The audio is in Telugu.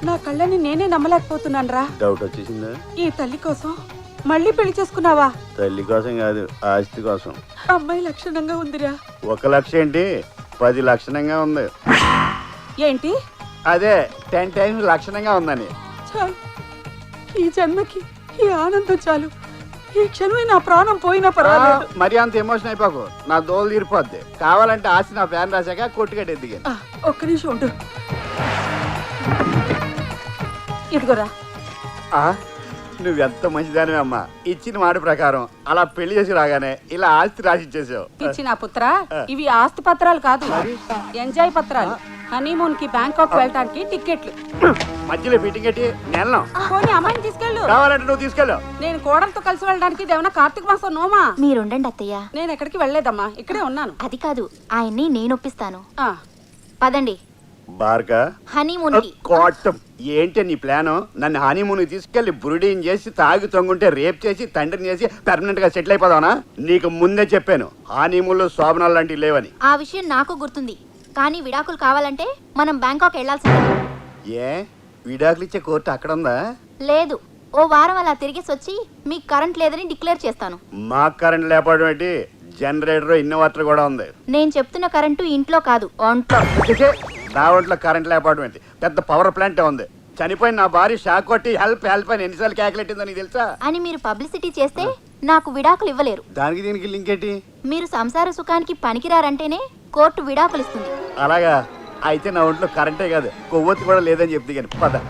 నా కళ్ళని నేనే నమ్మలేకపోతున్నాను రా. డౌట్ వచ్చేసిందా? ఈ తల్లి కోసం మళ్ళీ పెళ్లి చేసుకున్నావా? తల్లి కోసం కాదు, ఆస్తి కోసం. అమ్మాయి లక్షణంగా ఉందిరా. 1 లక్ష ఏంటి, 10 లక్షణంగా ఉంది. ఏంటి? అదే 10 టైమ్స్ లక్షణంగా ఉందని. చాలు, ఈ జన్మకి ఈ ఆనందం చాలు. ఈ క్షణమే నా ప్రాణం పోయినా పర్వాలేదు. మరి అంత ఎమోషన్ అయిపోకు, నా దోలు తీరిపోద్ది. కావాలంటే ఆస్తి నా ఫ్యాన్ రాశాక కొట్టుకట్టి ఎదిగాను. ఒక్క నిమిషం ఉండు. ఇదిగోరా. నువ్వెంత మంచిదానివే అమ్మా. ఇచ్చిన మాట ప్రకారం అలా పెళ్లి చేసి రాగానే ఇలా ఆస్తి రాసి ఇచ్చేసావు. ఇచ్చిన పుత్ర, ఇవి ఆస్తి పత్రాలు కాదు, ఎంజాయ్ పత్రాలు. హనీమూన్ కి బ్యాంకాక్ వెళ్ళటానికి టికెట్లు. మధ్యలో ఫిట్టింగ్ ఎట్టి నెలను పోనీ అమ్మాయిని తీసుకెళ్ళు. కావాలంటే నువ్వు తీసుకెళ్ళు. నేను కోడలతో కలిసి వెళ్ళడానికి ఇదేమన్నా కార్తీక మాసం నోమా? మీరుండండి అత్తయ్య. నేను ఎక్కడికి వెళ్ళలేదమ్మా, ఇక్కడే ఉన్నాను. అది కాదు, ఆయన్ని నేను ఒప్పిస్తాను. ఆ, పదండి బార్కా హనీమూన్ కి. కోటం ఏంటి నీ ప్లాను? నన్ను హనీమూన్ తీసుకెళ్లి బ్రూడింగ్ చేసి తాగి తొంగుంటే రేప్ చేసి తండ్రిని చేసి పర్మనెంట్ గా సెటిల్ అయిపోదావనా? నీకు ముందే చెప్పాను హనీమూన్లో శోభనాలు లాంటివి లేవని. ఆ విషయం నాకు గుర్తుంది, కానీ విడాకులు కావాలంటే మనం బ్యాంకాక్ వెళ్లాల్సిందే. ఏ విడాకులు ఇచ్చే కోర్టు అక్కడ ఉందా? లేదు, ఓ వారం అలా తిరిగేసి వచ్చి మీకు కరెంట్ లేదని డిక్లేర్ చేస్తాను. మాకు కరెంట్ లేకపోవడం ఏంటి? జనరేటర్ ఇన్వర్టర్ కూడా ఉంది. నేను చెప్తున్న కరెంటు ఇంట్లో కాదు, ఒంట్లో. నా ఒంట్లో కరెంట్ లేకపోవడం ఏంటి? పెద్ద పవర్ ప్లాంట్ ఉంది. చనిపోయిన నా భార్య షాక్ కొట్టి హెల్ప్ హెల్ప్ అని ఎన్నిసార్లు క్యాకులెట్టిందో నీకు తెలుసా? అని మీరు పబ్లిసిటీ చేస్తే నాకు విడాకులు ఇవ్వలేరు. దానికి దీనికి లింక్ ఏంటి? మీరు సంసార సుఖానికి పనికిరారంటేనే కోర్టు విడాకులు ఇస్తుంది. అలాగా అయితే నా ఒంట్లో కరెంటే కాదు కొవ్వొత్తి కూడా లేదని చెప్తే కానీ పద.